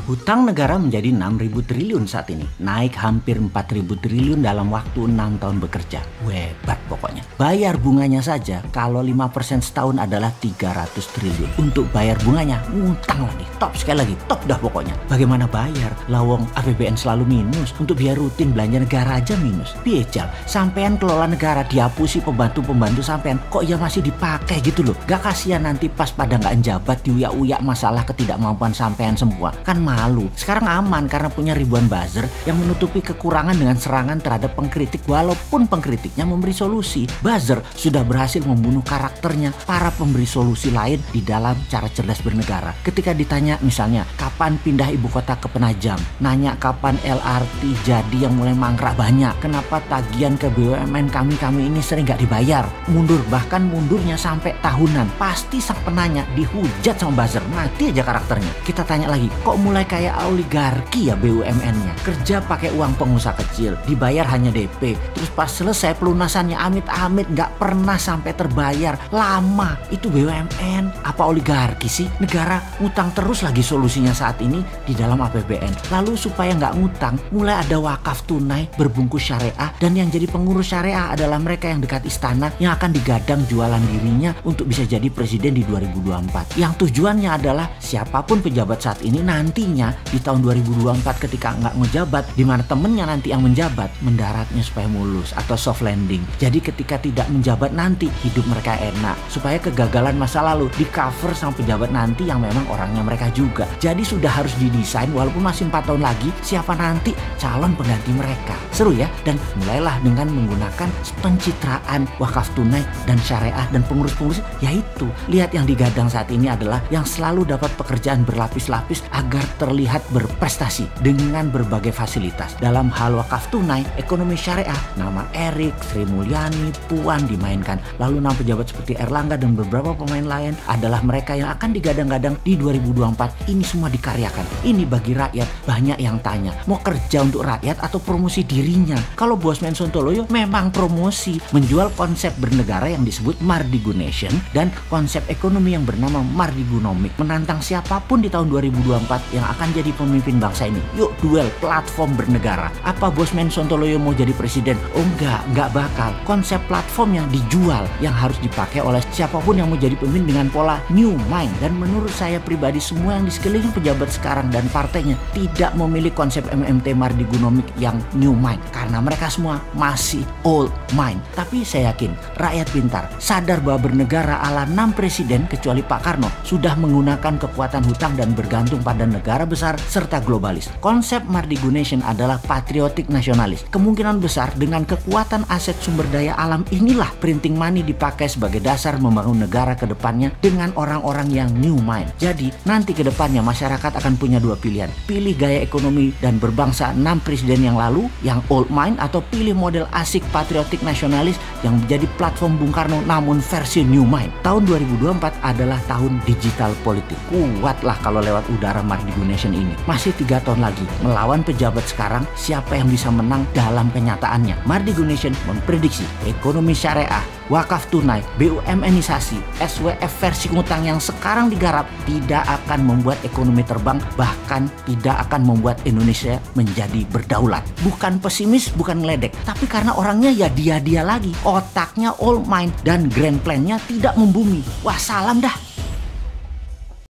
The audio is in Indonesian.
Hutang negara menjadi 6.000 triliun saat ini, naik hampir 4.000 triliun dalam waktu 6 tahun bekerja. Hebat pokoknya. Bayar bunganya saja kalau 5% setahun adalah 300 triliun. Untuk bayar bunganya, ngutang lagi. Top sekali lagi, top dah pokoknya. Bagaimana bayar? Lawang APBN selalu minus, untuk biaya rutin belanja negara aja minus. Piejal, sampean kelola negara dihapusi pembantu-pembantu sampean, kok ya masih dipakai gitu loh. Gak kasihan nanti pas pada nggak njabat diuyak-uyak masalah ketidakmampuan sampean semua. Kan malu. Sekarang aman karena punya ribuan buzzer yang menutupi kekurangan dengan serangan terhadap pengkritik walaupun pengkritiknya memberi solusi. Buzzer sudah berhasil membunuh karakternya para pemberi solusi lain di dalam cara cerdas bernegara. Ketika ditanya misalnya kapan pindah ibu kota ke Penajam, nanya kapan LRT jadi yang mulai mangkrak banyak, kenapa tagihan ke BUMN kami ini sering gak dibayar, mundur, bahkan mundurnya sampai tahunan. Pasti sang penanya dihujat sama buzzer, mati aja karakternya. Kita tanya lagi, kok mulai kayak oligarki ya BUMN-nya, kerja pakai uang pengusaha kecil, dibayar hanya DP, terus pas selesai pelunasannya amit-amit nggak pernah sampai terbayar, lama. Itu BUMN apa oligarki sih? Negara ngutang terus lagi solusinya saat ini di dalam APBN. Lalu supaya nggak ngutang, mulai ada wakaf tunai berbungkus syariah, dan yang jadi pengurus syariah adalah mereka yang dekat istana yang akan digadang jualan dirinya untuk bisa jadi presiden di 2024. Yang tujuannya adalah siapapun pejabat saat ini nantinya di tahun 2024 ketika nggak ngejabat, di mana temennya nanti yang menjabat, mendaratnya supaya mulus atau soft landing. Jadi ketika tidak menjabat nanti hidup mereka enak, supaya kegagalan masa lalu di cover sama pejabat nanti yang memang orangnya mereka juga. Jadi sudah harus didesain walaupun masih 4 tahun lagi siapa nanti calon pengganti mereka. Seru ya. Dan mulailah dengan menggunakan pencitraan wakaf tunai dan syariah dan pengurus-pengurus, yaitu lihat yang digadang saat ini adalah yang selalu dapat pekerjaan berlapis-lapis agar terlihat berprestasi dengan berbagai fasilitas. Dalam hal wakaf tunai, ekonomi syariah, nama Erik, Sri Mulyani, Puan dimainkan. Lalu nama pejabat seperti Erlangga dan beberapa pemain lain adalah mereka yang akan digadang-gadang di 2024. Ini semua dikaryakan. Ini bagi rakyat. Banyak yang tanya, mau kerja untuk rakyat atau promosi dirinya? Kalau Bosman Sontoloyo memang promosi, menjual konsep bernegara yang disebut Mardigunation dan konsep ekonomi yang bernama Mardigunomic, menantang siapapun di tahun 2024 yang akan jadi pemimpin bangsa ini. Yuk duel platform bernegara. Apa Bosman Sontoloyo mau jadi presiden? Oh enggak bakal. Konsep platform yang dijual yang harus dipakai oleh siapapun yang mau jadi pemimpin dengan pola new mind. Dan menurut saya pribadi, semua yang di sekeliling pejabat sekarang dan partainya tidak memilih konsep MMT Mardigunomic yang new mind, karena mereka semua masih old mind. Tapi saya yakin rakyat pintar sadar bahwa bernegara ala 6 presiden kecuali Pak Karno sudah menggunakan kekuatan hutang dan bergantung pada negara besar serta globalis. Konsep Mardigunation adalah patriotik nasionalis. Kemungkinan besar dengan kekuatan aset sumber daya alam inilah printing money dipakai sebagai dasar membangun negara ke depannya dengan orang-orang yang new mind. Jadi nanti ke depannya masyarakat akan punya dua pilihan. Pilih gaya ekonomi dan berbangsa 6 presiden yang lalu yang old mind, atau pilih model asik patriotik nasionalis yang menjadi platform Bung Karno namun versi new mind. Tahun 2024 adalah tahun digital politik. Kuatlah kalau lewat udara Mardigunation ini. Masih 3 tahun lagi melawan pejabat sekarang, siapa yang bisa menang dalam kenyataannya? Mardigunation memprediksi ekonomi syariah, wakaf tunai, BUMNisasi, SWF versi ngutang yang sekarang digarap tidak akan membuat ekonomi terbang, bahkan tidak akan membuat Indonesia menjadi berdaulat. Bukan pesimis, bukan ngeledek, tapi karena orangnya ya dia lagi, otaknya old mind dan grand plan-nya tidak membumi. Wah, salam dah.